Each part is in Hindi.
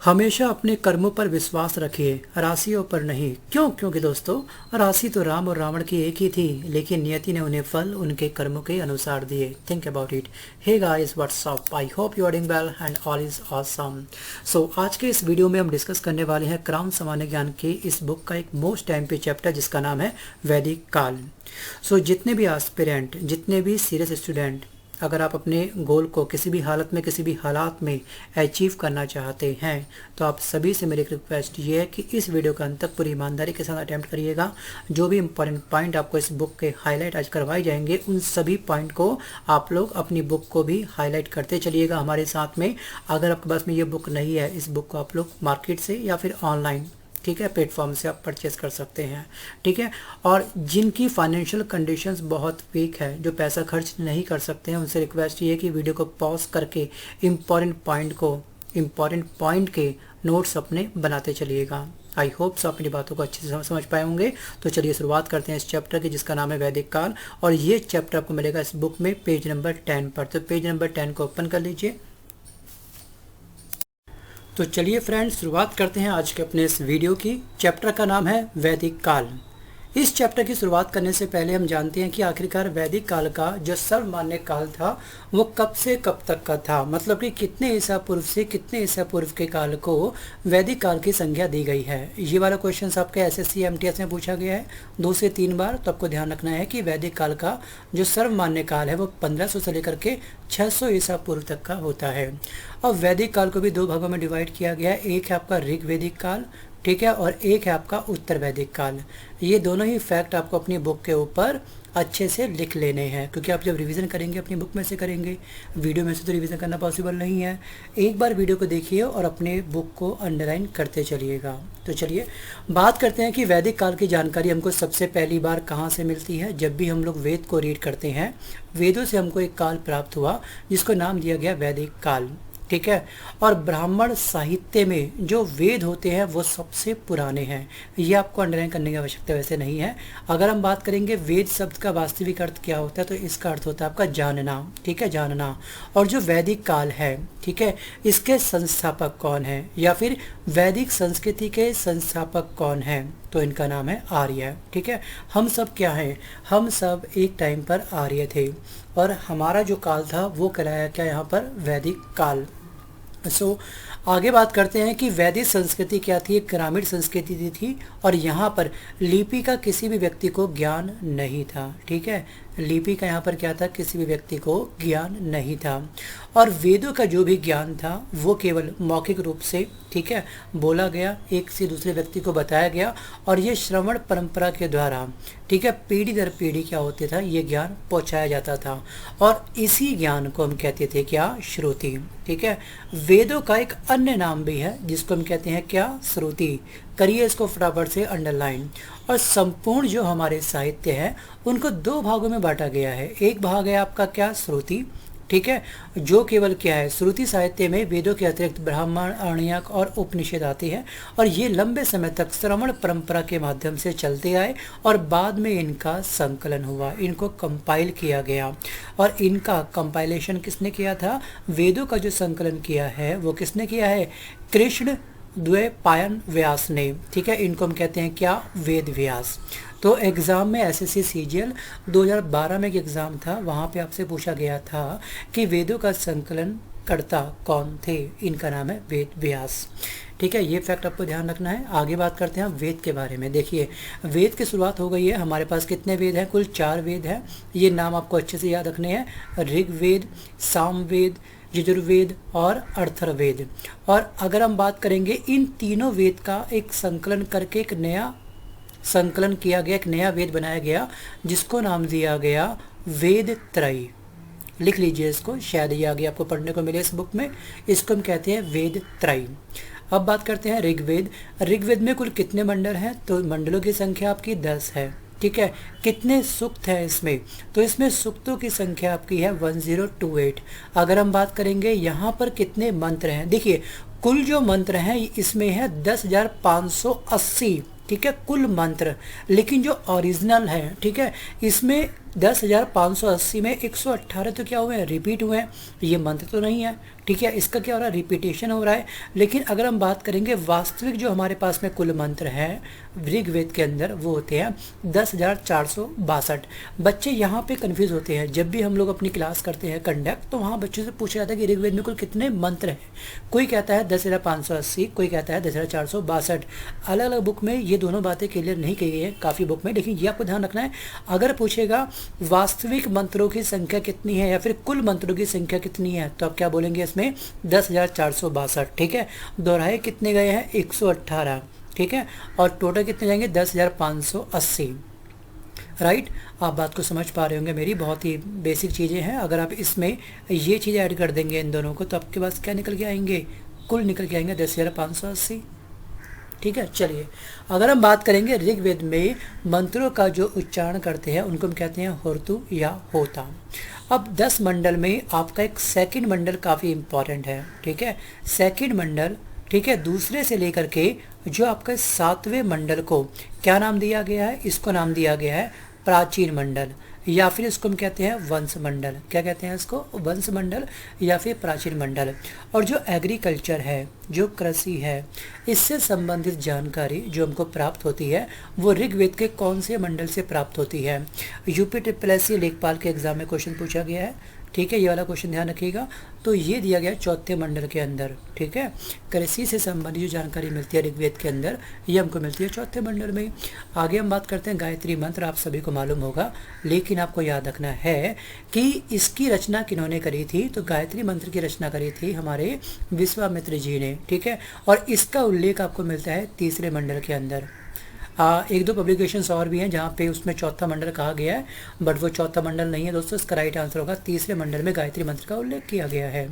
हमेशा अपने कर्मों पर विश्वास रखिए, राशियों पर नहीं। क्यों? क्योंकि दोस्तों, राशि तो राम और रावण की एक ही थी, लेकिन नियति ने उन्हें फल उनके कर्मों के अनुसार दिए। Think about it. Hey guys, what's up? I hope you are doing well and all is awesome. So आज के इस वीडियो में हम डिस्कस करने वाले हैं क्राउन सामान्य ज्ञान की इस बुक का एक मोस्ट टाइम पे चैप्टर, जिसका नाम है वैदिक काल। सो जितने भी एस्पिरेंट, जितने भी सीरियस स्टूडेंट, अगर आप अपने गोल को किसी भी हालत में, किसी भी हालात में अचीव करना चाहते हैं, तो आप सभी से मेरी रिक्वेस्ट ये है कि इस वीडियो का अंत तक पूरी ईमानदारी के साथ अटेम्प्ट करिएगा। जो भी इंपॉर्टेंट पॉइंट आपको इस बुक के हाईलाइट आज करवाए जाएंगे, उन सभी पॉइंट को आप लोग अपनी बुक को भी हाईलाइट करते चलिएगा हमारे साथ में। अगर आपके पास में ये बुक नहीं है, इस बुक को आप लोग मार्केट से या फिर ऑनलाइन, ठीक है, प्लेटफॉर्म से आप परचेस कर सकते हैं। ठीक है। और जिनकी फाइनेंशियल कंडीशंस बहुत वीक है, जो पैसा खर्च नहीं कर सकते हैं, उनसे रिक्वेस्ट ये है कि वीडियो को पॉज करके इम्पॉर्टेंट पॉइंट के नोट्स अपने बनाते चलिएगा। आई होप सो अपनी बातों को अच्छे से समझ पाए होंगे। तो चलिए शुरुआत करते हैं इस चैप्टर की, जिसका नाम है वैदिक काल। और ये चैप्टर आपको मिलेगा इस बुक में पेज नंबर 10 पर। तो पेज नंबर 10 को ओपन कर लीजिए। तो चलिए फ्रेंड्स, शुरुआत करते हैं आज के अपने इस वीडियो की। चैप्टर का नाम है वैदिक काल। इस चैप्टर की शुरुआत करने से पहले हम जानते हैं कि आखिरकार वैदिक काल का जो सर्वमान्य काल था, वो कब से कब तक का था। मतलब कि कितने ईसा पूर्व से कितने ईसा पूर्व के काल को वैदिक काल की संज्ञा दी गई है। ये वाला क्वेश्चन आपके एसएससी एमटीएस में पूछा गया है 2 से 3 बार। तो आपको ध्यान रखना है कि वैदिक काल का जो सर्वमान्य काल है, वो 1500 से लेकर के 600 ईसा पूर्व तक का होता है। और वैदिक काल को भी 2 भागों में डिवाइड किया गया है। एक है आपका ऋग वैदिक काल, ठीक है, और एक है आपका उत्तर वैदिक काल। ये दोनों ही फैक्ट आपको अपनी बुक के ऊपर अच्छे से लिख लेने हैं, क्योंकि आप जब रिवीजन करेंगे अपनी बुक में से करेंगे, वीडियो में से तो रिवीजन करना पॉसिबल नहीं है। एक बार वीडियो को देखिए और अपने बुक को अंडरलाइन करते चलिएगा। तो चलिए बात करते हैं कि वैदिक काल की जानकारी हमको सबसे पहली बार कहाँ से मिलती है। जब भी हम लोग वेद को रीड करते हैं, वेदों से हमको एक काल प्राप्त हुआ जिसको नाम दिया गया वैदिक काल। ठीक है। और ब्राह्मण साहित्य में जो वेद होते हैं वो सबसे पुराने हैं। ये आपको अंडरलाइन करने की आवश्यकता वैसे नहीं है। अगर हम बात करेंगे वेद शब्द का वास्तविक अर्थ क्या होता है, तो इसका अर्थ होता है आपका जानना। ठीक है, जानना। और जो वैदिक काल है, ठीक है, इसके संस्थापक कौन है, या फिर वैदिक संस्कृति के संस्थापक कौन है, तो इनका नाम है आर्य। ठीक है। हम सब क्या हैं? हम सब एक टाइम पर आर्य थे, और हमारा जो काल था वो कहलाया क्या यहाँ पर? वैदिक काल। सो आगे बात करते हैं कि वैदिक संस्कृति क्या थी। एक ग्रामीण संस्कृति थी, और यहाँ पर लिपि का किसी भी व्यक्ति को ज्ञान नहीं था। ठीक है, लिपि का यहाँ पर क्या था? किसी भी व्यक्ति को ज्ञान नहीं था। और वेदों का जो भी ज्ञान था वो केवल मौखिक रूप से, ठीक है, बोला गया, एक से दूसरे व्यक्ति को बताया गया, और ये श्रवण परंपरा के द्वारा, ठीक है, पीढ़ी दर पीढ़ी क्या होता था, ये ज्ञान पहुँचाया जाता था। और इसी ज्ञान को हम कहते थे क्या? श्रुति। ठीक है। वेदों का एक अन्य नाम भी है जिसको हम कहते हैं क्या? श्रुति। करिए इसको फटाफट से अंडरलाइन। और संपूर्ण जो हमारे साहित्य है उनको 2 भागों में बांटा गया है। एक भाग है आपका क्या? श्रुति। ठीक है, जो केवल क्या है? श्रुति साहित्य में वेदों के अतिरिक्त ब्राह्मण, आर्णयक और उपनिषद आती है, और ये लंबे समय तक श्रवण परंपरा के माध्यम से चलते आए, और बाद में इनका संकलन हुआ, इनको कंपाइल किया गया। और इनका कंपाइलेशन किसने किया था? वेदों का जो संकलन किया है वो किसने किया है? कृष्ण द्वैपायन व्यास ने। ठीक है, इनको हम कहते हैं क्या? वेद व्यास। तो एग्ज़ाम में एसएससी सीजीएल 2012 में एक एग्ज़ाम था, वहाँ पे आपसे पूछा गया था कि वेदों का संकलन करता कौन थे। इनका नाम है वेद व्यास। ठीक है, ये फैक्ट आपको ध्यान रखना है। आगे बात करते हैं वेद के बारे में। देखिए, वेद की शुरुआत हो गई है। हमारे पास कितने वेद हैं? कुल 4 वेद हैं। ये नाम आपको अच्छे से याद रखने हैं: ऋग्वेद, सामवेद, यजुर्वेद और अथर्ववेद। और अगर हम बात करेंगे, इन तीनों वेद का एक संकलन करके एक नया संकलन किया गया, एक नया वेद बनाया गया, जिसको नाम दिया गया वेद त्रयी। लिख लीजिए इसको, शायद ये आगे आपको पढ़ने को मिले इस बुक में। इसको हम कहते हैं वेद त्रयी। अब बात करते हैं ऋग्वेद। ऋग्वेद में कुल कितने मंडल हैं? तो मंडलों की संख्या आपकी 10 है। ठीक है। कितने सूक्त हैं इसमें? तो इसमें सूक्तों की संख्या आपकी है 1028। अगर हम बात करेंगे यहाँ पर कितने मंत्र हैं, देखिए कुल जो मंत्र हैं इसमें है 10,580। ठीक है, कुल मंत्र। लेकिन जो ओरिजिनल है, ठीक है, इसमें 10,580 में 118 तो क्या हुए हैं, रिपीट हुए हैं, ये मंत्र तो नहीं है, ठीक है, इसका क्या हो रहा है, रिपीटेशन हो रहा है। लेकिन अगर हम बात करेंगे वास्तविक जो हमारे पास में कुल मंत्र हैं ऋग्वेद के अंदर, वो होते हैं 10,462। बच्चे यहाँ पे कंफ्यूज होते हैं, जब भी हम लोग अपनी क्लास करते हैं कंडक्ट, तो वहाँ बच्चों से पूछा जाता है कि ऋग्वेद में कुल कितने मंत्र हैं। कोई कहता है 10,580, कोई कहता है 10,462। अलग अलग बुक में ये दोनों बातें क्लियर नहीं की गई है काफ़ी बुक में, लेकिन ये आपको ध्यान रखना है। अगर पूछेगा वास्तविक मंत्रों की संख्या कितनी है या फिर कुल मंत्रों की संख्या कितनी है, तो आप क्या बोलेंगे इसमें 10,462, ठीक है। दोहराए कितने गए हैं, 118, ठीक है, और टोटल कितने जाएंगे 10,580, राइट। आप बात को समझ पा रहे होंगे मेरी, बहुत ही बेसिक चीज़ें हैं। अगर आप इसमें ये चीज़ें ऐड कर देंगे इन दोनों को, तो आपके पास क्या निकल के आएंगे, कुल निकल के आएंगे 10,580, ठीक है। चलिए, अगर हम बात करेंगे ऋग्वेद में मंत्रों का जो उच्चारण करते हैं उनको हम कहते हैं होर्तु या होता। अब 10 मंडल में आपका एक सेकंड मंडल काफ़ी इंपॉर्टेंट है, ठीक है। सेकंड मंडल, ठीक है, दूसरे से लेकर के जो आपका 7वें मंडल को क्या नाम दिया गया है, इसको नाम दिया गया है प्राचीन मंडल, या फिर इसको हम कहते हैं वंश मंडल। क्या कहते हैं इसको, वंश मंडल या फिर प्राचीन मंडल। और जो एग्रीकल्चर है, जो कृषि है, इससे संबंधित जानकारी जो हमको प्राप्त होती है वो ऋग्वेद के कौन से मंडल से प्राप्त होती है। यूपी ट्रिपल लेखपाल के एग्जाम में क्वेश्चन पूछा गया है, ठीक है, ये वाला क्वेश्चन ध्यान रखिएगा। तो ये दिया गया चौथे मंडल के अंदर, ठीक है। कृषि से संबंधित जो जानकारी मिलती है ऋग्वेद के अंदर, ये हमको मिलती है चौथे मंडल में। आगे हम बात करते हैं गायत्री मंत्र। आप सभी को मालूम होगा, लेकिन आपको याद रखना है कि इसकी रचना किन्होंने करी थी। तो गायत्री मंत्र की रचना करी थी हमारे विश्वामित्र जी ने, ठीक है। और इसका उल्लेख आपको मिलता है तीसरे मंडल के अंदर। एक दो पब्लिकेशंस और भी हैं जहाँ पे उसमें चौथा मंडल कहा गया है, बट वो चौथा मंडल नहीं है दोस्तों। इसका राइट आंसर होगा तीसरे मंडल में गायत्री मंत्र का उल्लेख किया गया है।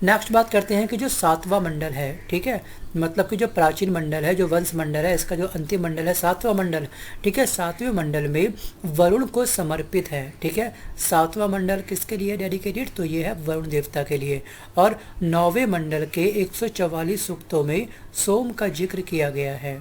नेक्स्ट बात करते हैं कि जो 7वां मंडल है, ठीक है, मतलब कि जो प्राचीन मंडल है, जो वंश मंडल है, इसका जो अंतिम मंडल है 7वां मंडल, ठीक है। 7वें मंडल में वरुण को समर्पित है, ठीक है। 7वां मंडल किसके लिए डेडिकेटेड, तो ये है वरुण देवता के लिए। और 9वें मंडल के 144 सूक्तों में सोम का जिक्र किया गया है।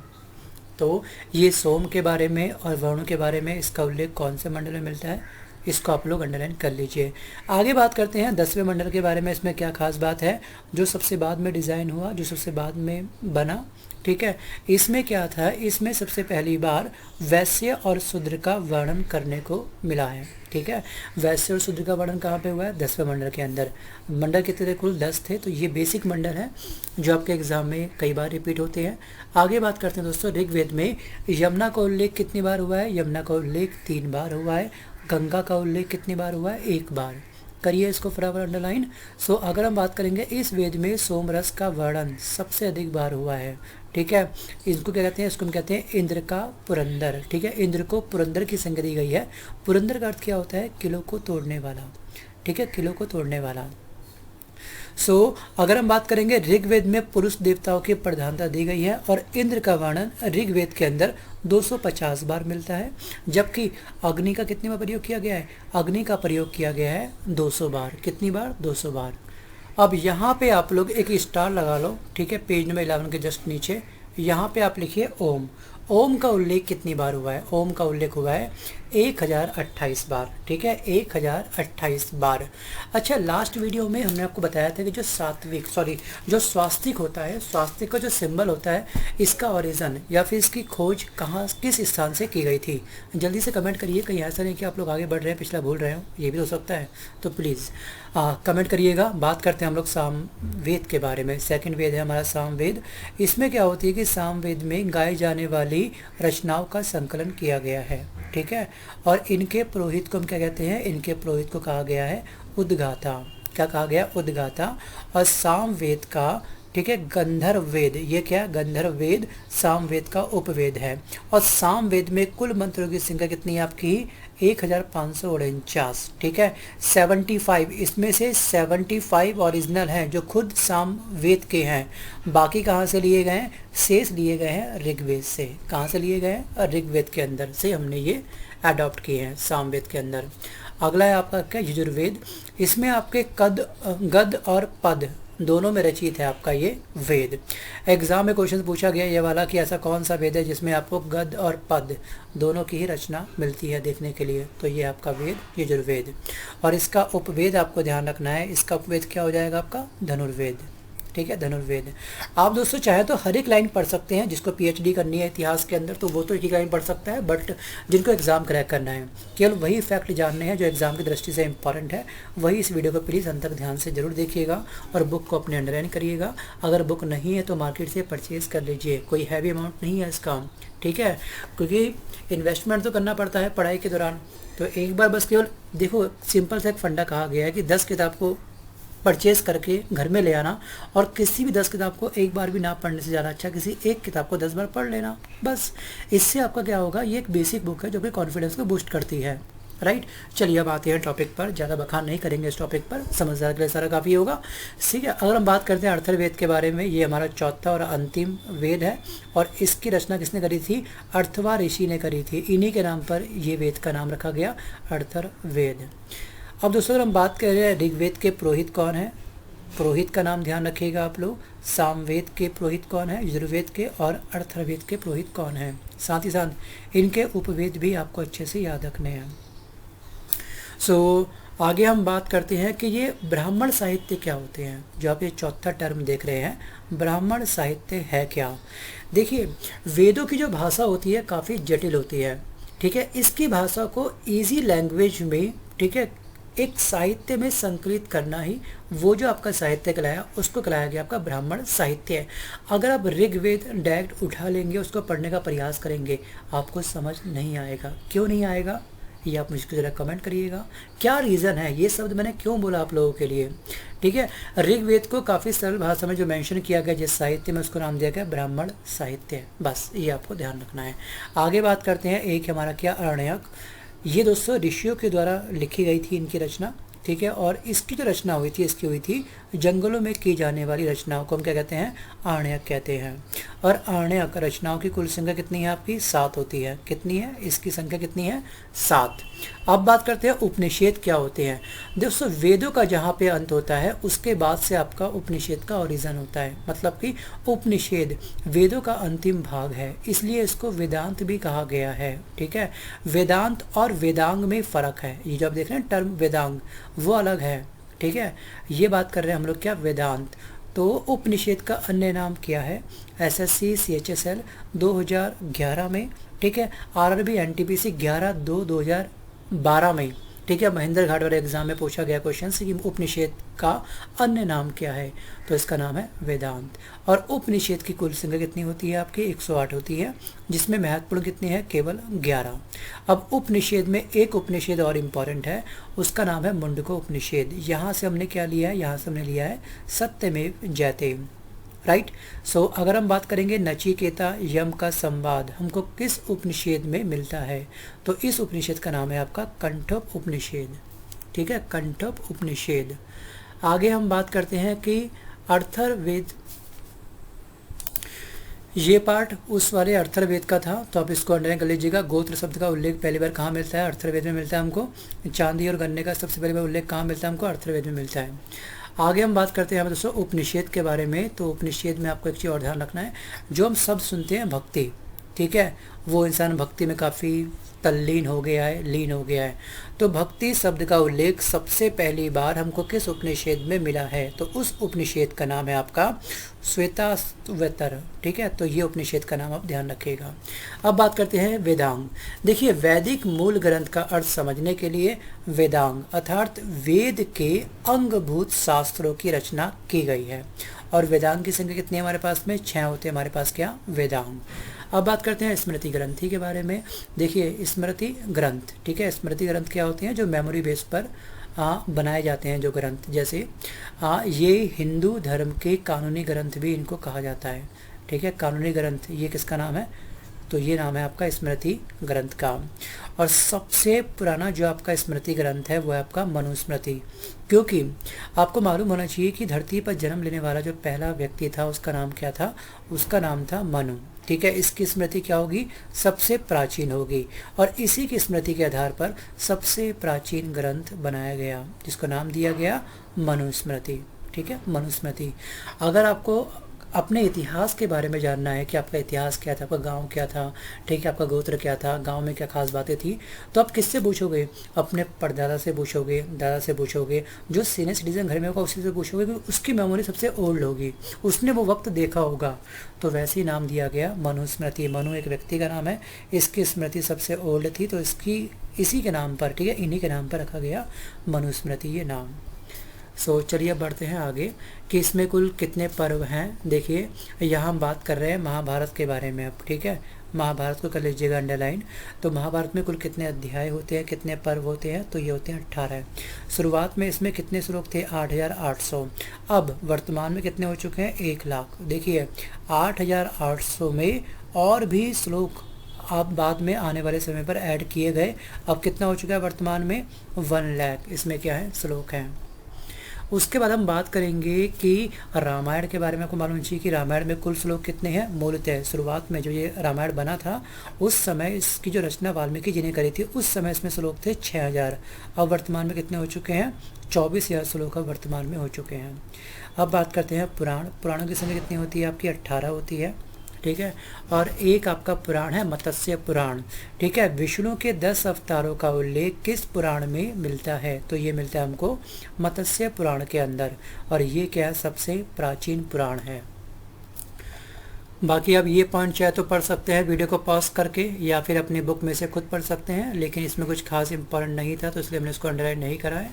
तो ये सोम के बारे में और वरुण के बारे में इसका उल्लेख कौन से मंडल में मिलता है, इसको आप लोग अंडरलाइन कर लीजिए। आगे बात करते हैं 10वें मंडल के बारे में। इसमें क्या खास बात है, जो सबसे बाद में डिज़ाइन हुआ, जो सबसे बाद में बना, ठीक है। इसमें क्या था, इसमें सबसे पहली बार वैश्य और शूद्र का वर्णन करने को मिला है, ठीक है। वैश्य और शूद्र का वर्णन कहाँ पे हुआ है, 10वें मंडल के अंदर। मंडल कितने थे, कुल 10 थे। तो ये बेसिक मंडल है जो आपके एग्जाम में कई बार रिपीट होते हैं। आगे बात करते हैं दोस्तों, ऋग्वेद में यमुना का उल्लेख कितनी बार हुआ है, यमुना का उल्लेख 3 बार हुआ है। गंगा का उल्लेख कितनी बार हुआ है, 1 बार। करिए इसको फटाफट अंडरलाइन। सो अगर हम बात करेंगे, इस वेद में सोमरस का वर्णन सबसे अधिक बार हुआ है, ठीक है। इसको क्या कहते हैं, इसको हम कहते हैं इंद्र का पुरंदर, ठीक है। इंद्र को पुरंदर की संज्ञा दी गई है। पुरंदर का अर्थ क्या होता है, किलो को तोड़ने वाला, ठीक है, किलो को तोड़ने वाला। अगर हम बात करेंगे, ऋग्वेद में पुरुष देवताओं की प्रधानता दी गई है और इंद्र का वर्णन ऋग्वेद के अंदर 250 बार मिलता है, जबकि अग्नि का कितने बार प्रयोग किया गया है, अग्नि का प्रयोग किया गया है 200 बार। कितनी बार, 200 बार। अब यहाँ पे आप लोग एक स्टार लगा लो, ठीक है, पेज नंबर 11 के जस्ट नीचे। यहाँ पे आप लिखिए ओम। ओम का उल्लेख कितनी बार हुआ है, ओम का उल्लेख हुआ है 1028 बार, ठीक है, 1028 बार। अच्छा, लास्ट वीडियो में हमने आपको बताया था कि जो स्वास्तिक होता है, स्वास्तिक का जो सिंबल होता है, इसका ओरिजिन या फिर इसकी खोज कहाँ, किस स्थान से की गई थी। जल्दी से कमेंट करिए, कहीं ऐसा नहीं कि आप लोग आगे बढ़ रहे हैं पिछला भूल रहे हो, ये भी हो सकता है। तो प्लीज़ कमेंट करिएगा। बात करते हैं हम लोग साम वेद के बारे में। सेकंड वेद है हमारा साम वेद। इसमें क्या होती है कि साम वेद में गाए जाने वाली रचनाओं का संकलन किया गया है, ठीक है। और इनके पुरोहित को हम क्या कहते हैं, इनके पुरोहित को कहा गया है उद्गाता। क्या कहा गया, उद्गाता। और साम वेद का, ठीक है, गंधर्व वेद, ये क्या, गंधर्व वेद साम वेद का उपवेद है। और साम वेद में कुल मंत्रों की संख्या कितनी है आपकी, 1549, ठीक है। 75, इसमें से 75 ओरिजिनल हैं जो खुद साम वेद के हैं। बाकी कहाँ से लिए गए हैं, शेष लिए गए हैं ऋग्वेद से। कहाँ से लिए गए हैं, ऋग्वेद के अंदर से हमने ये अडॉप्ट किए हैं सामवेद के अंदर। अगला है आपका क्या, यजुर्वेद। इसमें आपके गद और पद दोनों में रचित है आपका ये वेद। एग्जाम में क्वेश्चन पूछा गया ये वाला कि ऐसा कौन सा वेद है जिसमें आपको गद्य और पद दोनों की ही रचना मिलती है देखने के लिए, तो ये आपका वेद यजुर्वेद। और इसका उपवेद आपको ध्यान रखना है, इसका उपवेद क्या हो जाएगा आपका धनुर्वेद, ठीक है, धनुर्वेद। आप दोस्तों चाहे तो हर एक लाइन पढ़ सकते हैं, जिसको पीएचडी करनी है इतिहास के अंदर तो वो तो एक ही लाइन पढ़ सकता है, बट जिनको एग्जाम क्रैक करना है केवल वही फैक्ट जानने हैं जो एग्जाम की दृष्टि से इंपॉर्टेंट है, वही इस वीडियो को प्लीज़ अंत तक ध्यान से जरूर देखिएगा और बुक को अपने अंडरलाइन करिएगा। अगर बुक नहीं है तो मार्केट से परचेज कर लीजिए, कोई हैवी अमाउंट नहीं है इसका, ठीक है, क्योंकि इन्वेस्टमेंट तो करना पड़ता है पढ़ाई के दौरान। तो एक बार बस केवल देखो, सिंपल सा एक फंडा कहा गया है कि 10 किताब को परचेज करके घर में ले आना, और किसी भी 10 किताब को एक बार भी ना पढ़ने से ज़्यादा अच्छा किसी एक किताब को 10 बार पढ़ लेना, बस। इससे आपका क्या होगा, ये एक बेसिक बुक है जो कि कॉन्फिडेंस को बूस्ट करती है, राइट। चलिए अब आते हैं टॉपिक पर, ज़्यादा बखान नहीं करेंगे इस टॉपिक पर, समझदार के लिए सारा काफ़ी होगा, ठीक है। अगर हम बात करते हैं अर्थवेद के बारे में, ये हमारा चौथा और अंतिम वेद है, और इसकी रचना किसने करी थी, अर्थवा ऋषि ने करी थी। इन्हीं के नाम पर ये वेद का नाम रखा गया अर्थवेद। अब दोस्तों अगर हम बात कर रहे हैं ऋग्वेद के पुरोहित कौन है, पुरोहित का नाम ध्यान रखिएगा आप लोग। सामवेद के पुरोहित कौन है, यजुर्वेद के, और अर्थवेद के पुरोहित कौन है। साथ ही साथ इनके उपवेद भी आपको अच्छे से याद रखने हैं। आगे हम बात करते हैं कि ये ब्राह्मण साहित्य क्या होते हैं, जो आप ये चौथा टर्म देख रहे हैं, ब्राह्मण साहित्य है क्या। देखिए वेदों की जो भाषा होती है काफ़ी जटिल होती है, ठीक है। इसकी भाषा को इजी लैंग्वेज में, ठीक है, एक साहित्य में संकलित करना ही वो जो आपका साहित्य कहलाया उसको कहलाया गया आपका ब्राह्मण साहित्य। अगर आप ऋग्वेद डायरेक्ट उठा लेंगे, उसको पढ़ने का प्रयास करेंगे, आपको समझ नहीं आएगा। क्यों नहीं आएगा ये आप मुझको ज़रा कमेंट करिएगा, क्या रीज़न है, ये शब्द मैंने क्यों बोला आप लोगों के लिए, ठीक है। ऋग्वेद को काफ़ी सरल भाषा में जो मेंशन किया गया जिस साहित्य में, उसको नाम दिया गया ब्राह्मण साहित्य, बस ये आपको ध्यान रखना है। आगे बात करते हैं, एक हमारा क्या आरण्यक, ये दोस्तों ऋषियों के द्वारा लिखी गई थी इनकी रचना, ठीक है। और इसकी जो रचना हुई थी, इसकी हुई थी जंगलों में की जाने वाली रचनाओं को हम क्या कहते हैं, आरण्यक कहते हैं। और आरण्यक रचनाओं की कुल संख्या कितनी है आपकी, 7 होती है। कितनी है, इसकी संख्या कितनी है, 7। अब बात करते हैं उपनिषेद क्या होते हैं। दोस्तों वेदों का जहाँ पे अंत होता है उसके बाद से आपका उपनिषेद का ओरिजिन होता है, मतलब कि उपनिषेद वेदों का अंतिम भाग है, इसलिए इसको वेदांत भी कहा गया है, ठीक है। वेदांत और वेदांग में फ़र्क है, ये जो आप देख रहे हैं टर्म वेदांग वो अलग है, ठीक है। ये बात कर रहे हैं हम लोग क्या, वेदांत। तो उपनिषेद का अन्य नाम क्या है, एसएससी CHSL 2011 में, ठीक है, RRB NTPC 11/2/2012 में, ठीक है, महेंद्र घाट वाले एग्जाम में पूछा गया क्वेश्चन कि उपनिषेद का अन्य नाम क्या है, तो इसका नाम है वेदांत। और उपनिषेद की कुल संख्या कितनी होती है आपकी, 108 होती है, जिसमें महत्वपूर्ण कितनी है, केवल 11। अब उपनिषेद में एक उपनिषेद और इम्पॉर्टेंट है, उसका नाम है मुंडको उपनिषेद। यहाँ से हमने क्या लिया है, यहाँ से हमने लिया है सत्यमेव जयते, राइट। अगर हम बात करेंगे नचिकेता यम का संवाद हमको किस उपनिषेद में मिलता है, तो इस उपनिषेद का नाम है आपका कंठोप उपनिषेद, ठीक है, कंठोप उपनिषेद। आगे हम बात करते हैं कि अर्थवेद, ये पार्ट उस वाले अर्थवेद का था, तो आप इसको अंडरलाइन कर लीजिएगा। गोत्र शब्द का उल्लेख पहली बार कहाँ मिलता है, अर्थवेद में मिलता है हमको। चांदी और गन्ने का सबसे पहली बार उल्लेख कहाँ मिलता है हमको, अर्थवेद में मिलता है। आगे हम बात करते हैं दोस्तों उपनिषेद के बारे में। तो उपनिषेद में आपको एक चीज़ और ध्यान रखना है, जो हम शब्द सुनते हैं भक्ति, ठीक है, वो इंसान भक्ति में काफ़ी तल्लीन हो गया है, लीन हो गया है। तो भक्ति शब्द का उल्लेख सबसे पहली बार हमको किस उपनिषेद में मिला है, तो उस उपनिषेद का नाम है आपका श्वेताश्वतर, ठीक है। तो ये उपनिषेद का नाम आप ध्यान रखिएगा। अब बात करते हैं वेदांग। देखिए वैदिक मूल ग्रंथ का अर्थ समझने के लिए वेदांग अर्थात वेद के अंगभूत शास्त्रों की रचना की गई है। और वेदांग की संख्या कितनी है हमारे पास में, 6 होते हैं हमारे पास क्या, वेदांग। अब बात करते हैं स्मृति ग्रंथि के बारे में। देखिए स्मृति ग्रंथ, ठीक है, स्मृति ग्रंथ क्या होते हैं, जो मेमोरी बेस पर बनाए जाते हैं जो ग्रंथ, जैसे ये हिंदू धर्म के कानूनी ग्रंथ भी इनको कहा जाता है, ठीक है। कानूनी ग्रंथ ये किसका नाम है, तो ये नाम है आपका स्मृति ग्रंथ का। और सबसे पुराना जो आपका स्मृति ग्रंथ है वो है आपका मनुस्मृति, क्योंकि आपको मालूम होना चाहिए कि धरती पर जन्म लेने वाला जो पहला व्यक्ति था उसका नाम क्या था, उसका नाम था मनु, ठीक है। इसकी स्मृति क्या होगी, सबसे प्राचीन होगी, और इसी की स्मृति के आधार पर सबसे प्राचीन ग्रंथ बनाया गया जिसको नाम दिया गया मनुस्मृति, ठीक है, मनुस्मृति। अगर आपको अपने इतिहास के बारे में जानना है कि आपका इतिहास क्या था, आपका गांव क्या था, ठीक है, आपका गोत्र क्या था, गांव में क्या खास बातें थी, तो आप किससे पूछोगे? अपने परदादा से पूछोगे, दादा से पूछोगे, जो सीनियर सिटीजन घर में होगा उसी से पूछोगे, क्योंकि उसकी मेमोरी सबसे ओल्ड होगी, उसने वो वक्त देखा होगा। तो वैसे ही नाम दिया गया मनुस्मृति। मनु एक व्यक्ति का नाम है, इसकी स्मृति सबसे ओल्ड थी, तो इसकी इसी के नाम पर, ठीक है, इन्हीं के नाम पर रखा गया मनुस्मृति ये नाम। सो चलिए बढ़ते हैं आगे कि इसमें कुल कितने पर्व हैं। देखिए यहाँ हम बात कर रहे हैं महाभारत के बारे में अब, ठीक है, महाभारत को कर लीजिएगा अंडरलाइन। तो महाभारत में कुल कितने अध्याय होते हैं, कितने पर्व होते हैं, तो ये होते हैं 18। शुरुआत में इसमें कितने श्लोक थे? 8800। अब वर्तमान में कितने हो चुके हैं? 1 लाख। देखिए 8800 में और भी श्लोक अब बाद में आने वाले समय पर ऐड किए गए। अब कितना हो चुका है वर्तमान में? 1 लाख इसमें क्या है? श्लोक हैं। उसके बाद हम बात करेंगे कि रामायण के बारे में। आपको मालूम चाहिए कि रामायण में कुल श्लोक कितने हैं? मूलतः शुरुआत में जो ये रामायण बना था उस समय इसकी जो रचना वाल्मीकि जी ने करी थी, उस समय इसमें श्लोक थे 6000। अब वर्तमान में कितने हो चुके हैं? 24000 श्लोक अब वर्तमान में हो चुके हैं। अब बात करते हैं पुराण। पुराणों की संख्या कितनी होती है? आपकी 18 होती है, ठीक है। और एक आपका पुराण है मत्स्य पुराण, ठीक है। विष्णु के 10 अवतारों का उल्लेख किस पुराण में मिलता है? तो ये मिलता है हमको मत्स्य पुराण के अंदर, और ये क्या है? सबसे प्राचीन पुराण है। बाकी आप ये पॉइंट चाहे तो पढ़ सकते हैं वीडियो को पॉज करके, या फिर अपनी बुक में से खुद पढ़ सकते हैं, लेकिन इसमें कुछ खास इंपॉर्टेंट नहीं था तो इसलिए हमने इसको अंडरलाइन नहीं करा है,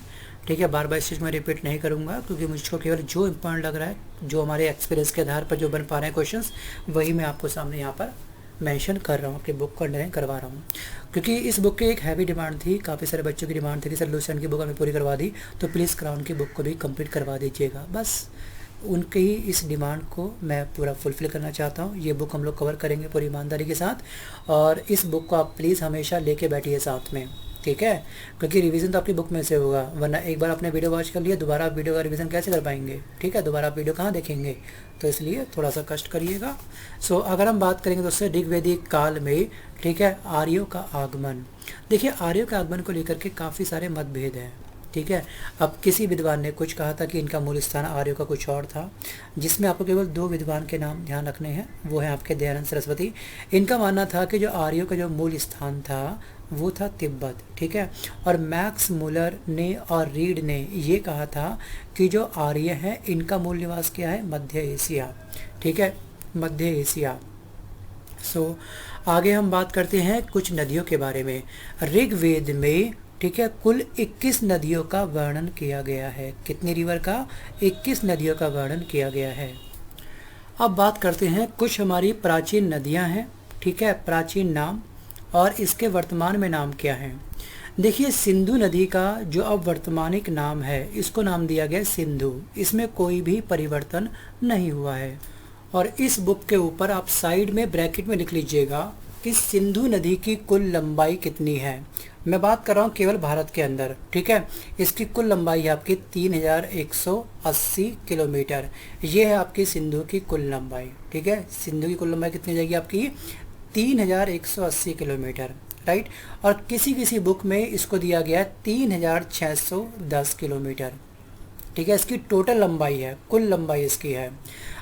ठीक है। बार बार इस चीज़ में रिपीट नहीं करूँगा, क्योंकि मुझको केवल जो इंपॉर्टेंट लग रहा है, जो हमारे एक्सपीरियंस के आधार पर जो बन पा रहे हैं क्वेश्चंस, वही मैं आपको सामने यहाँ पर मेंशन कर रहा हूँ, आपकी बुक को अंडरलाइन करवा रहा हूँ। क्योंकि इस बुक की एक हैवी डिमांड थी, काफ़ी सारे बच्चों की डिमांड थी कि सर लूसेंट की बुक हमें पूरी करवा दी, तो प्लीज़ क्राउन की बुक को भी कंप्लीट करवा दीजिएगा। बस उनके ही इस डिमांड को मैं पूरा फुलफ़िल करना चाहता हूँ। ये बुक हम लोग कवर करेंगे पूरी ईमानदारी के साथ, और इस बुक को आप प्लीज़ हमेशा लेके बैठिए साथ में, ठीक है, क्योंकि रिवीजन तो आपकी बुक में से होगा, वरना एक बार आपने वीडियो वॉच कर लिया, दोबारा आप वीडियो का रिवीजन कैसे कर पाएंगे, ठीक है, दोबारा आप वीडियो कहाँ देखेंगे, तो इसलिए थोड़ा सा कष्ट करिएगा। सो अगर हम बात करेंगे दोस्तों ऋग्वेदिक काल में, ठीक है, आर्यों का आगमन। देखिए आर्यों के आगमन को लेकर के काफ़ी सारे मतभेद हैं, ठीक है। अब किसी विद्वान ने कुछ कहा था कि इनका मूल स्थान आर्यों का कुछ और था, जिसमें आपको केवल 2 विद्वान के नाम ध्यान रखने हैं, वो है आपके दयानंद सरस्वती। इनका मानना था कि जो आर्यों का जो मूल स्थान था वो था तिब्बत, ठीक है। और मैक्स मुलर ने और रीड ने ये कहा था कि जो आर्य हैं इनका मूल निवास क्या है? मध्य एशिया, ठीक है, मध्य एशिया। सो आगे हम बात करते हैं कुछ नदियों के बारे में। ऋग्वेद में, ठीक है, कुल 21 नदियों का वर्णन किया गया है। कितनी रिवर का? 21 नदियों का वर्णन किया गया है। अब बात करते हैं कुछ हमारी प्राचीन नदियां हैं, ठीक है, प्राचीन नाम, और इसके वर्तमान में नाम क्या है। देखिए सिंधु नदी का जो अब वर्तमानिक नाम है, इसको नाम दिया गया सिंधु, इसमें कोई भी परिवर्तन नहीं हुआ है। और इस बुक के ऊपर आप साइड में ब्रैकेट में लिख लीजिएगा कि सिंधु नदी की कुल लंबाई कितनी है। मैं बात कर रहा हूँ केवल भारत के अंदर, ठीक है। इसकी कुल लंबाई है आपकी 3180 किलोमीटर। ये है आपकी सिंधु की कुल लंबाई, ठीक है। सिंधु की कुल लंबाई कितनी जाएगी आपकी? 3180 किलोमीटर, राइट। और किसी किसी बुक में इसको दिया गया 3610 किलोमीटर, ठीक है, इसकी टोटल लंबाई है, कुल लंबाई इसकी है।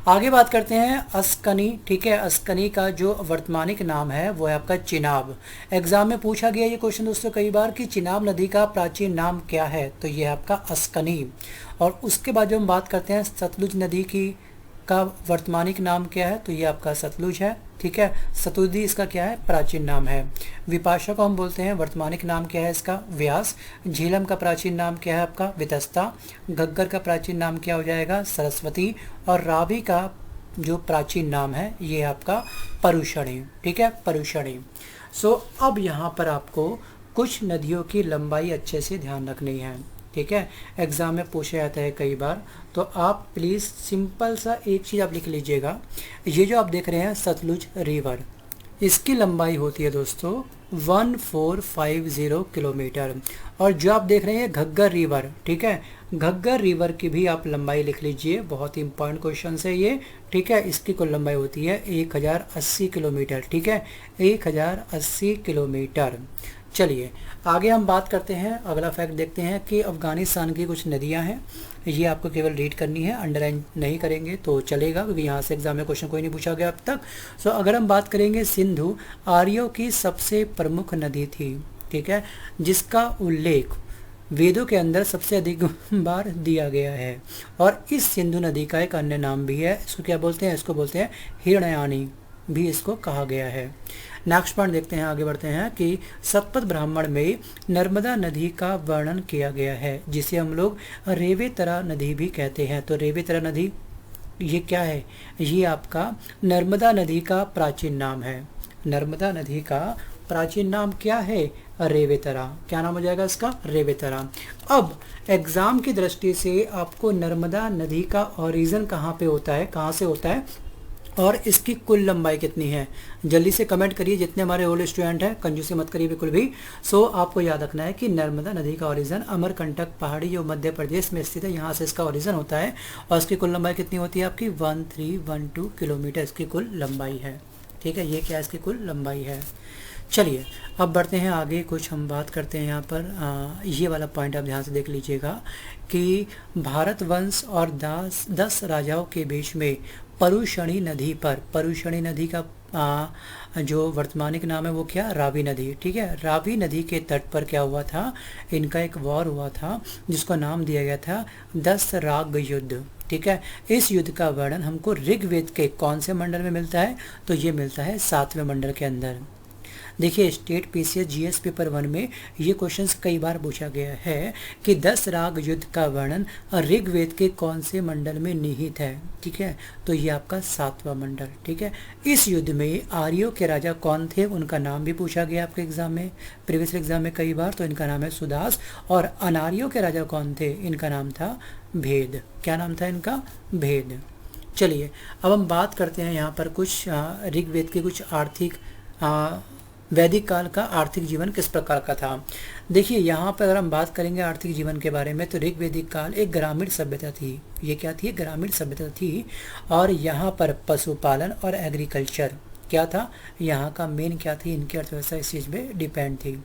आगे बात करते हैं अस्कनी, ठीक है। अस्कनी का जो वर्तमानिक नाम है वो है आपका चिनाब। एग्जाम में पूछा गया ये क्वेश्चन दोस्तों कई बार कि चिनाब नदी का प्राचीन नाम क्या है, तो ये है आपका अस्कनी। और उसके बाद जो हम बात करते हैं सतलुज नदी की का वर्तमानिक नाम क्या है, तो ये आपका सतलुज है, ठीक है। सतुदी इसका क्या है? प्राचीन नाम है। विपाशा को हम बोलते हैं, वर्तमानिक नाम क्या है इसका? व्यास। झीलम का प्राचीन नाम क्या है आपका? वितस्ता। घग्गर का प्राचीन नाम क्या हो जाएगा? सरस्वती। और रावी का जो प्राचीन नाम है ये आपका परुषणी, ठीक है, परुषणी। सो अब यहाँ पर आपको कुछ नदियों की लंबाई अच्छे से ध्यान रखनी है, ठीक है, एग्ज़ाम में पूछा जाता है कई बार। तो आप प्लीज़ सिंपल सा एक चीज़ आप लिख लीजिएगा। ये जो आप देख रहे हैं सतलुज रिवर, इसकी लंबाई होती है दोस्तों 1450 किलोमीटर। और जो आप देख रहे हैं घग्गर रिवर, ठीक है, घग्गर रिवर की भी आप लंबाई लिख लीजिए, बहुत ही इंपॉर्टेंट क्वेश्चन है ये, ठीक है। इसकी कुल लंबाई होती है 1080 किलोमीटर, ठीक है, 1080 किलोमीटर। चलिए आगे हम बात करते हैं, अगला फैक्ट देखते हैं कि अफ़गानिस्तान की कुछ नदियां हैं, ये आपको केवल रीड करनी है, अंडरलाइन नहीं करेंगे तो चलेगा क्योंकि यहाँ से एग्जाम में क्वेश्चन कोई नहीं पूछा गया अब तक। सो अगर हम बात करेंगे, सिंधु आर्यों की सबसे प्रमुख नदी थी, ठीक है, जिसका उल्लेख वेदों के अंदर सबसे अधिक बार दिया गया है। और इस सिंधु नदी का एक अन्य नाम भी है, इसको क्या बोलते हैं, इसको बोलते हैं हिरण्ययानी भी इसको कहा गया है। नेक्स्ट पॉइंट देखते हैं, आगे बढ़ते हैं कि शतपथ ब्राह्मण में नर्मदा नदी का वर्णन किया गया है, जिसे हम लोग रेवेतरा नदी भी कहते हैं। तो रेवेतरा नदी ये क्या है, ये आपका नर्मदा नदी का प्राचीन नाम है। नर्मदा नदी का प्राचीन नाम क्या है, रेवेतरा। क्या नाम हो जाएगा इसका, रेवेतरा। अब एग्जाम की दृष्टि से आपको नर्मदा नदी का ओरिजिन कहाँ पे होता है, कहाँ से होता है और इसकी कुल लंबाई कितनी है, जल्दी से कमेंट करिए जितने हमारे ओल्ड स्टूडेंट हैं, कंजूसी मत करिए बिल्कुल भी। सो आपको याद रखना है कि नर्मदा नदी का ओरिजिन अमरकंटक पहाड़ी जो मध्य प्रदेश में स्थित है, यहाँ से इसका ओरिजिन होता है और इसकी कुल लंबाई कितनी होती है आपकी 1312 किलोमीटर इसकी कुल लंबाई है। ठीक है, ये क्या इसकी कुल लंबाई है। चलिए अब बढ़ते हैं आगे, कुछ हम बात करते हैं यहाँ पर। ये वाला पॉइंट आप ध्यान से देख लीजिएगा कि भारत वंश और 10 राजाओं के बीच में परुषणी नदी पर, परुषणी नदी का जो वर्तमानिक नाम है वो क्या, रावी नदी। ठीक है, रावी नदी के तट पर क्या हुआ था, इनका एक वॉर हुआ था जिसको नाम दिया गया था 10 राग युद्ध। ठीक है, इस युद्ध का वर्णन हमको ऋग्वेद के कौन से मंडल में मिलता है, तो ये मिलता है 7वें मंडल के अंदर। देखिए स्टेट पीसीएस जीएस पेपर 1 में ये क्वेश्चंस कई बार पूछा गया है कि 10 राग युद्ध का वर्णन ऋग्वेद के कौन से मंडल में निहित है। ठीक है, तो ये आपका 7वां मंडल। ठीक है, इस युद्ध में आर्यों के राजा कौन थे, उनका नाम भी पूछा गया आपके एग्जाम में, प्रीवियस एग्जाम में कई बार। तो इनका नाम है सुदास। और अनार्यों के राजा कौन थे, इनका नाम था भेद। क्या नाम था इनका, भेद। चलिए अब हम बात करते हैं यहाँ पर कुछ ऋग्वेद के कुछ आर्थिक वैदिक काल का आर्थिक जीवन किस प्रकार का था। देखिए यहाँ पर अगर हम बात करेंगे आर्थिक जीवन के बारे में, तो ऋग्वेदिक काल एक ग्रामीण सभ्यता थी। ये क्या थी, ग्रामीण सभ्यता थी। और यहाँ पर पशुपालन और एग्रीकल्चर क्या था, यहाँ का मेन क्या थी, इनकी अर्थव्यवस्था इस चीज़ पे डिपेंड थी।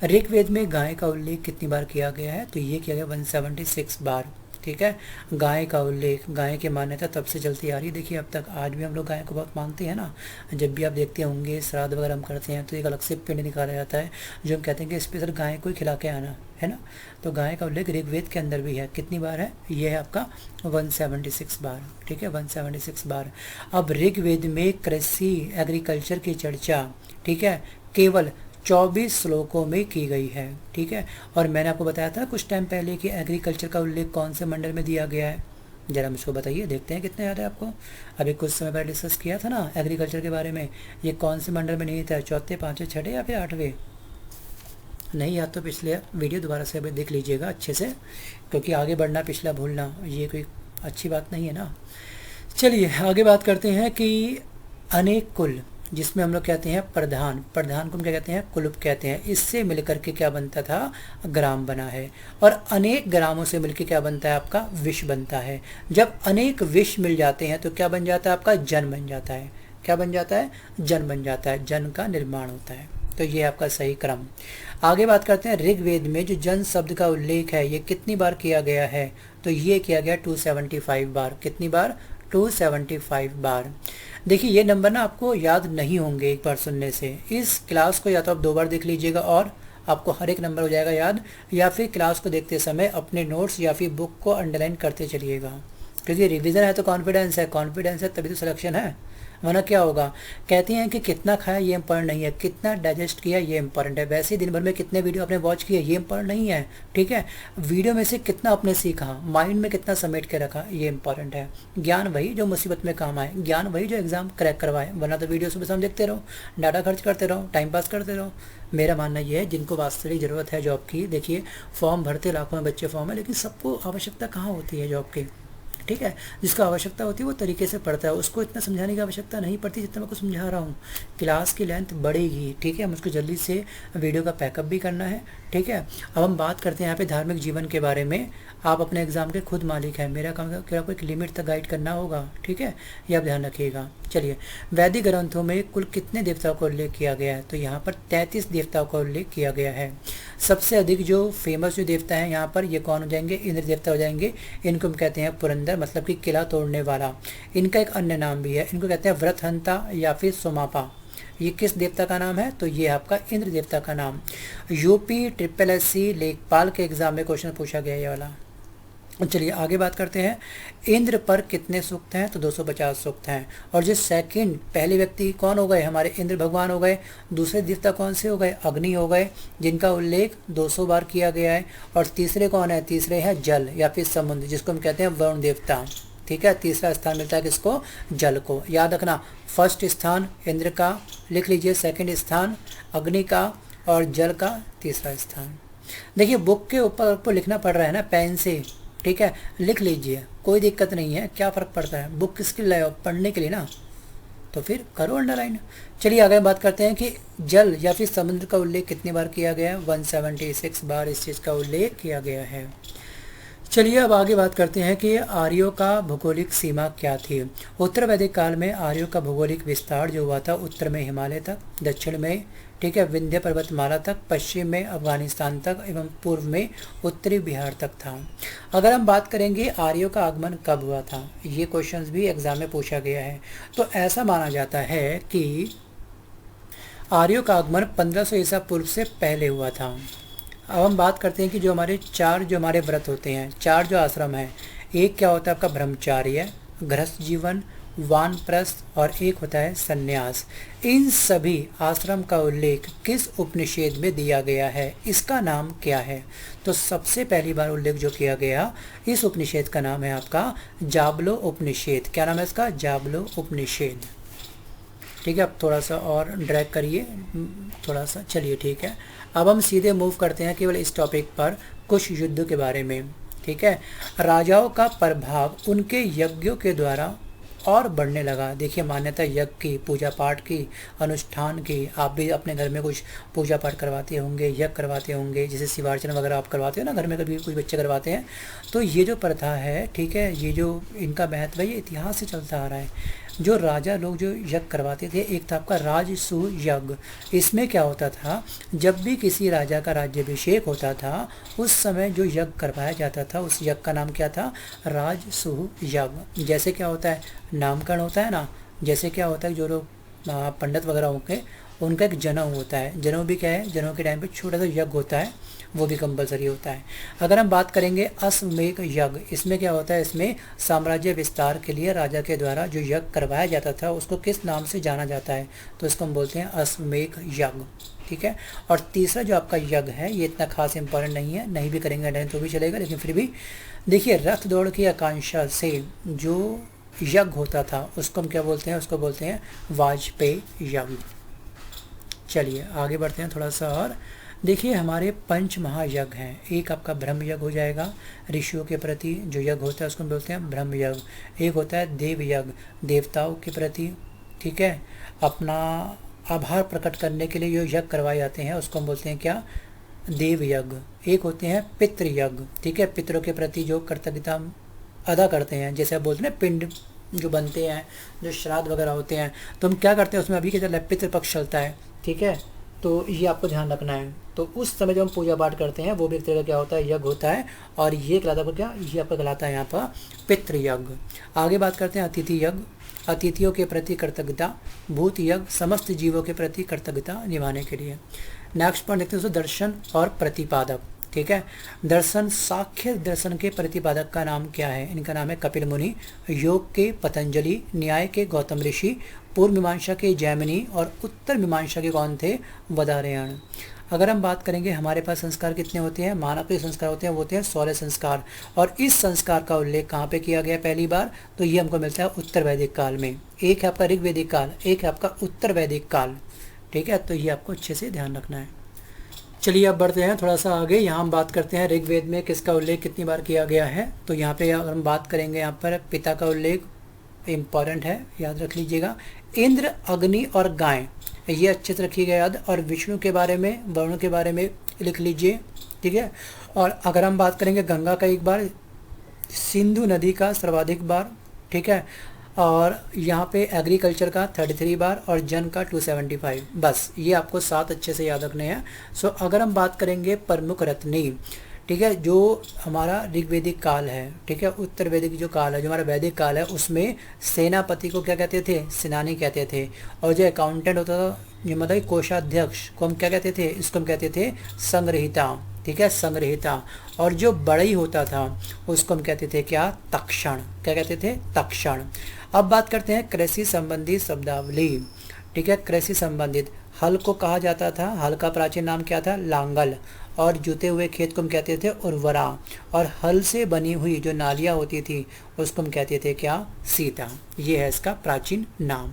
ऋग्वेद में गाय का उल्लेख कितनी बार किया गया है, तो ये किया गया 176 बार। ठीक है, गाय का उल्लेख, गाय की मान्यता तब से चलती आ रही है। देखिए अब तक आज भी हम लोग गाय को बहुत मानते हैं ना। जब भी आप देखते होंगे श्राद्ध वगैरह हम करते हैं तो एक अलग से पिंड निकाला जाता है जो हम कहते हैं कि स्पेशल गाय को ही खिला के आना है ना। तो गाय का उल्लेख ऋग्वेद के अंदर भी है। कितनी बार है, ये है आपका 176 बार। ठीक है, 176 बार। अब ऋग्वेद में कृषि एग्रीकल्चर की चर्चा, ठीक है, केवल 24 श्लोकों में की गई है। ठीक है, और मैंने आपको बताया था कुछ टाइम पहले कि एग्रीकल्चर का उल्लेख कौन से मंडल में दिया गया है, जरा मुझको बताइए, देखते हैं कितने याद है आपको। अभी कुछ समय पहले डिस्कस किया था ना एग्रीकल्चर के बारे में, ये कौन से मंडल में नहीं था, 4थे 5वें 6ठे या फिर 8वें। नहीं याद तो पिछले वीडियो दोबारा से अभी देख लीजिएगा अच्छे से, क्योंकि आगे बढ़ना पिछला भूलना ये कोई अच्छी बात नहीं है ना। चलिए आगे बात करते हैं कि अनेक कुल, जिसमें हम लोग कहते हैं प्रधान, प्रधान को हम क्या कहते हैं, कुलुप कहते हैं। इससे मिलकर के क्या बनता था, ग्राम बना है। और अनेक ग्रामों से मिलकर क्या बनता है, आपका विश्व बनता है। जब अनेक विश्व मिल जाते हैं तो क्या बन जाता है, आपका जन बन जाता है। क्या बन जाता है, जन बन जाता है, जन का निर्माण होता है। तो ये आपका सही क्रम। आगे बात करते हैं ऋग्वेद में जो जन शब्द का उल्लेख है ये कितनी बार किया गया है, तो ये किया गया 275 बार। कितनी बार, 275 बार। देखिए ये नंबर ना आपको याद नहीं होंगे एक बार सुनने से। इस क्लास को या तो आप 2 बार देख लीजिएगा और आपको हर एक नंबर हो जाएगा याद, या फिर क्लास को देखते समय अपने नोट्स या फिर बुक को अंडरलाइन करते चलिएगा, क्योंकि रिवीजन है तो कॉन्फिडेंस है, कॉन्फिडेंस है तभी तो सिलेक्शन है, वरना क्या होगा। कहते हैं कि कितना खाया ये इंपॉर्टेंट नहीं है, कितना डाइजेस्ट किया ये इंपॉर्टेंट है। वैसे ही दिन भर में कितने वीडियो आपने वॉच किए ये इंपॉर्टेंट नहीं है। ठीक है, वीडियो में से कितना आपने सीखा, माइंड में कितना समेट के रखा, ये इंपॉर्टेंट है। ज्ञान वही जो मुसीबत में काम आए, ज्ञान वही जो एग्जाम क्रैक करवाए, वरना तो वीडियो सुबह शाम देखते रहो, डाटा खर्च करते रहो, टाइम पास करते रहो। मेरा मानना ये है जिनको वास्तविक ज़रूरत है जॉब की, देखिए फॉर्म भरते लाखों में बच्चे फॉर्म है, लेकिन सबको आवश्यकता कहाँ होती है जॉब की। ठीक है, जिसको आवश्यकता होती है वो तरीके से पढ़ता है, उसको इतना समझाने की आवश्यकता नहीं पड़ती जितना मैं को समझा रहा हूँ। क्लास की लेंथ बढ़ेगी, ठीक है, मुझको जल्दी से वीडियो का पैकअप भी करना है, ठीक है। अब हम बात करते हैं यहाँ पे धार्मिक जीवन के बारे में। आप अपने एग्जाम के खुद मालिक हैं, मेरा काम है कि आपको एक लिमिट तक गाइड करना होगा, ठीक है, ये आप ध्यान रखिएगा। चलिए, वैदिक ग्रंथों में कुल कितने देवताओं का उल्लेख किया गया है? तो यहाँ पर 33 देवताओं का उल्लेख किया गया है। सबसे अधिक जो फेमस जो देवता हैं यहाँ पर, ये कौन हो जाएंगे? इंद्र देवता हो जाएंगे। इनको हम कहते हैं पुरंदर, मतलब कि किला तोड़ने वाला। इनका एक अन्य नाम भी है, इनको कहते हैं व्रतहंता या फिर सोमापा। ये किस देवता का नाम है? तो ये आपका इंद्र देवता का नाम। यूपी SSC लेखपाल के एग्जाम में क्वेश्चन पूछा गया ये वाला। चलिए आगे बात करते हैं। इंद्र पर कितने सूक्त हैं? तो 250 सूक्त हैं। और जो सेकंड पहले व्यक्ति कौन हो गए? हमारे इंद्र भगवान हो गए। दूसरे देवता कौन से हो गए? अग्नि हो गए, जिनका उल्लेख 200 बार किया गया है। और तीसरे कौन है? तीसरे हैं जल या फिर समुद्र, जिसको हम कहते हैं वरुण देवता। ठीक है, तीसरा स्थान मिलता है किसको? जल को। याद रखना, फर्स्ट स्थान इंद्र का लिख लीजिए, सेकंड स्थान अग्नि का, और जल का तीसरा स्थान। देखिए बुक के ऊपर आपको लिखना पड़ रहा है ना पेन से, ठीक है, लिख लीजिए, कोई दिक्कत नहीं है, क्या फ़र्क पड़ता है, बुक किसके लिए लाए? पढ़ने के लिए ना, तो फिर करो अंडरलाइन। चलिए आगे बात करते हैं कि जल या फिर समुद्र का उल्लेख कितनी बार किया गया है? 176 बार इस चीज़ का उल्लेख किया गया है। चलिए अब आगे बात करते हैं कि आर्यों का भौगोलिक सीमा क्या थी। उत्तर वैदिक काल में आर्यों का भौगोलिक विस्तार जो हुआ था, उत्तर में हिमालय तक, दक्षिण में, ठीक है, विंध्य पर्वतमाला तक, पश्चिम में अफगानिस्तान तक एवं पूर्व में उत्तरी बिहार तक था। अगर हम बात करेंगे आर्यों का आगमन कब हुआ था, ये क्वेश्चंस भी एग्जाम में पूछा गया है। तो ऐसा माना जाता है कि आर्यों का आगमन 1500 ईसा पूर्व से पहले हुआ था। अब हम बात करते हैं कि जो हमारे व्रत होते हैं, 4 जो आश्रम हैं, एक क्या होता है आपका ब्रह्मचार्य, गृहस्थ जीवन, वानप्रस्थ, और एक होता है सन्यास। इन सभी आश्रम का उल्लेख किस उपनिषेध में दिया गया है? इसका नाम क्या है? तो सबसे पहली बार उल्लेख जो किया गया इस उपनिषेध का नाम है आपका जाबलो उपनिषेध। क्या नाम है इसका? जाबलो उपनिषेध। ठीक है, अब थोड़ा सा और ड्रैग करिए थोड़ा सा। चलिए ठीक है, अब हम सीधे मूव करते हैं केवल इस टॉपिक पर, कुछ युद्ध के बारे में। ठीक है, राजाओं का प्रभाव उनके यज्ञों के द्वारा और बढ़ने लगा। देखिए मान्यता यज्ञ की, पूजा पाठ की, अनुष्ठान की, आप भी अपने घर में कुछ पूजा पाठ करवाते होंगे, यज्ञ करवाते होंगे, जैसे शिवार्चन वगैरह आप करवाते हो ना घर में, कभी कुछ बच्चे करवाते हैं। तो ये जो प्रथा है, ठीक है, ये जो इनका महत्व है ये इतिहास से चलता आ रहा है। जो राजा लोग जो यज्ञ करवाते थे, एक था आपका राजसूय यज्ञ। इसमें क्या होता था, जब भी किसी राजा का राज्याभिषेक होता था उस समय जो यज्ञ करवाया जाता था उस यज्ञ का नाम क्या था? राजसूय यज्ञ। जैसे क्या होता है नामकरण होता है ना, जैसे क्या होता है जो लोग पंडित वगैरह होंगे उनका एक जनेऊ होता है। जनेऊ भी क्या है, जनेऊ के टाइम पे छोटा सा यज्ञ होता है, वो भी कंपलसरी होता है। अगर हम बात करेंगे अश्वमेध यज्ञ, इसमें क्या होता है, इसमें साम्राज्य विस्तार के लिए राजा के द्वारा जो यज्ञ करवाया जाता था उसको किस नाम से जाना जाता है? तो इसको हम बोलते हैं अश्वमेध यज्ञ। ठीक है, और तीसरा जो आपका यज्ञ है ये इतना खास इंपॉर्टेंट नहीं है, नहीं भी करेंगे तो भी चलेगा, लेकिन फिर भी देखिए रथ दौड़ की आकांक्षा से जो यज्ञ होता था उसको हम क्या बोलते हैं? उसको बोलते हैं वाजपेयी यज्ञ। चलिए आगे बढ़ते हैं थोड़ा सा और। देखिए हमारे पंच महायज्ञ हैं। एक आपका ब्रह्म यज्ञ हो जाएगा, ऋषियों के प्रति जो यज्ञ होता है उसको बोलते हैं ब्रह्म यज्ञ। एक होता है देव यज्ञ, देवताओं के प्रति, ठीक है, अपना आभार प्रकट करने के लिए जो यज्ञ करवाए जाते हैं उसको हम बोलते हैं क्या? देव यज्ञ। एक होते हैं पितृ यज्ञ, ठीक है, पितरों के प्रति जो कर्तव्यता अदा करते हैं, जैसे आप बोलते हैं पिंड जो बनते हैं, जो श्राद्ध वगैरह होते हैं, तो हम क्या करते हैं उसमें अभी क्या चल रहा है, पितृपक्ष चलता है। ठीक है, तो ये आपको ध्यान रखना है। तो उस समय जब हम पूजा पाठ करते हैं वो भी एक तरह का क्या होता है, यज्ञ होता है, और ये कहलाता है क्या, ये आपका कहलाता है यहाँ पर पितृ यज्ञ। आगे बात करते हैं अतिथि यज्ञ। अतिथियों के प्रति कृतज्ञता, भूत यज्ञ, समस्त जीवों के प्रति कृतज्ञता निभाने के लिए। नेक्स्ट पॉइंट देखते हैं दर्शन और प्रतिपादक। ठीक है, दर्शन, साख्य दर्शन के प्रतिपादक का नाम क्या है? इनका नाम है कपिल मुनि, योग के पतंजलि, न्याय के गौतम ऋषि, पूर्व मीमांसा के जैमिनी, और उत्तर मीमांसा के कौन थे? वदारयण। अगर हम बात करेंगे हमारे पास संस्कार कितने होते हैं, मानव के संस्कार होते हैं, वो होते हैं 16 संस्कार। और इस संस्कार का उल्लेख कहाँ पे किया गया पहली बार? तो ये हमको मिलता है उत्तर वैदिक काल में। एक है आपका ऋग वैदिक काल, एक है आपका उत्तर वैदिक काल। ठीक है, तो ये आपको अच्छे से ध्यान रखना है। चलिए अब बढ़ते हैं थोड़ा सा आगे। यहाँ हम बात करते हैं ऋग्वेद में किसका उल्लेख कितनी बार किया गया है। तो यहाँ पे अगर हम बात करेंगे, यहाँ पर पिता का उल्लेख इम्पॉर्टेंट है, याद रख लीजिएगा। इंद्र, अग्नि और गाय, ये अच्छे से रखिएगा याद। और विष्णु के बारे में, वरुण के बारे में लिख लीजिए, ठीक है। और अगर हम बात करेंगे गंगा का 1 बार, सिंधु नदी का सर्वाधिक बार, ठीक है, और यहाँ पे एग्रीकल्चर का 33 बार और जन का 275। बस ये आपको 7 अच्छे से याद रखने हैं। सो अगर हम बात करेंगे प्रमुख रत्नी, ठीक है, जो हमारा ऋग्वेदिक काल है, ठीक है, उत्तर वैदिक जो काल है, जो हमारा वैदिक काल है, उसमें सेनापति को क्या कहते थे? सेनानी कहते थे। और जो अकाउंटेंट होता था, जो मतलब कोषाध्यक्ष को हम क्या कहते थे? इसको हम कहते थे संग्रहिता, ठीक है, संग्रहिता। और जो बड़ई होता था उसको हम कहते थे क्या? तक्षण। क्या कहते थे? तक्षण। अब बात करते हैं कृषि संबंधी शब्दावली, ठीक है। कृषि संबंधित, हल को कहा जाता था, हल का प्राचीन नाम क्या था? लांगल। और जुते हुए खेत को हम कहते थे उर्वरा। और हल से बनी हुई जो नालियाँ होती थी उसको हम कहते थे क्या? सीता। ये है इसका प्राचीन नाम।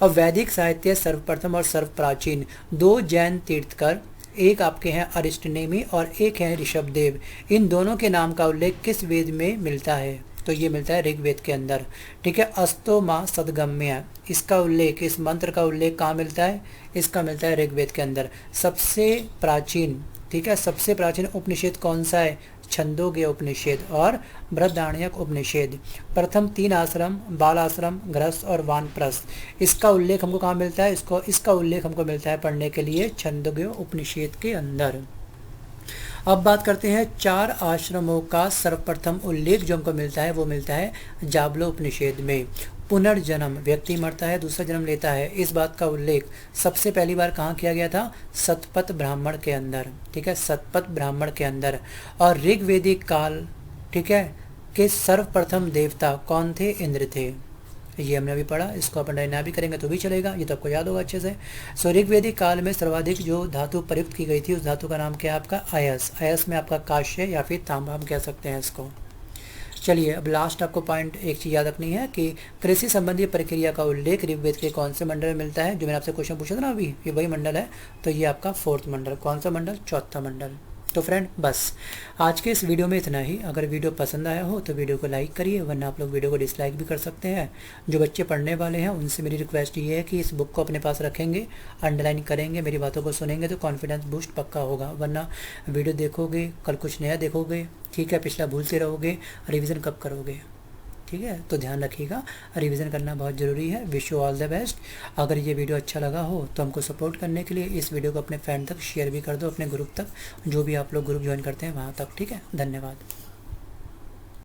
अब वैदिक साहित्य सर्वप्रथम और सर्वप्राचीन 2 जैन तीर्थकर, एक आपके हैं अरिष्टनेमी और एक हैं ऋषभदेव, इन दोनों के नाम का उल्लेख किस वेद में मिलता है? तो ये मिलता है ऋग्वेद के अंदर, ठीक है। अस्तो माँ सदगम्य, इसका उल्लेख, इस मंत्र का उल्लेख कहाँ मिलता है? इसका मिलता है ऋग्वेद के अंदर। सबसे प्राचीन, ठीक है, सबसे प्राचीन उपनिषद कौन सा है? छंदोग्य उपनिषद और बृहदारण्यक उपनिषद। प्रथम 3 आश्रम, बाल आश्रम, गृहस्थ और वानप्रस्थ, इसका उल्लेख हमको कहाँ मिलता है? इसका उल्लेख हमको मिलता है पढ़ने के लिए छंदोग्य उपनिषद के अंदर। अब बात करते हैं 4 आश्रमों का सर्वप्रथम उल्लेख जो हमको मिलता है वो मिलता है जाबलो उपनिषद में। पुनर्जन्म, व्यक्ति मरता है दूसरा जन्म लेता है, इस बात का उल्लेख सबसे पहली बार कहाँ किया गया था? सतपथ ब्राह्मण के अंदर, ठीक है, सतपथ ब्राह्मण के अंदर। और ऋग्वेदिक काल, ठीक है, के सर्वप्रथम देवता कौन थे? इंद्र थे। ये हमने अभी पढ़ा, इसको अपन ना भी करेंगे तो भी चलेगा, ये तो आपको याद होगा अच्छे से। सो ऋग्वेदिक काल में सर्वाधिक जो धातु प्रयुक्त की गई थी उस धातु का नाम क्या है आपका? अयस। अयस में आपका काश्य या फिर तांबा हम कह सकते हैं इसको। चलिए अब लास्ट आपको पॉइंट एक चीज़ याद रखनी है कि कृषि संबंधी प्रक्रिया का उल्लेख ऋग्वेद के कौन से मंडल में मिलता है? जो मैंने आपसे क्वेश्चन पूछा था ना अभी, ये वही मंडल है। तो ये आपका 4th मंडल। कौन सा मंडल? 4था मंडल। तो फ्रेंड बस आज के इस वीडियो में इतना ही। अगर वीडियो पसंद आया हो तो वीडियो को लाइक करिए, वरना आप लोग वीडियो को डिसलाइक भी कर सकते हैं। जो बच्चे पढ़ने वाले हैं उनसे मेरी रिक्वेस्ट ये है कि इस बुक को अपने पास रखेंगे, अंडरलाइन करेंगे, मेरी बातों को सुनेंगे तो कॉन्फिडेंस बूस्ट पक्का होगा। वरना वीडियो देखोगे, कल कुछ नया देखोगे, ठीक है, पिछला भूलते रहोगे, रिविज़न कब करोगे? ठीक है, तो ध्यान रखिएगा, रिवीजन करना बहुत ज़रूरी है। Wish you all the best. अगर ये वीडियो अच्छा लगा हो तो हमको सपोर्ट करने के लिए इस वीडियो को अपने फ्रेंड तक शेयर भी कर दो, अपने ग्रुप तक, जो भी आप लोग ग्रुप ज्वाइन करते हैं वहाँ तक। ठीक है, धन्यवाद।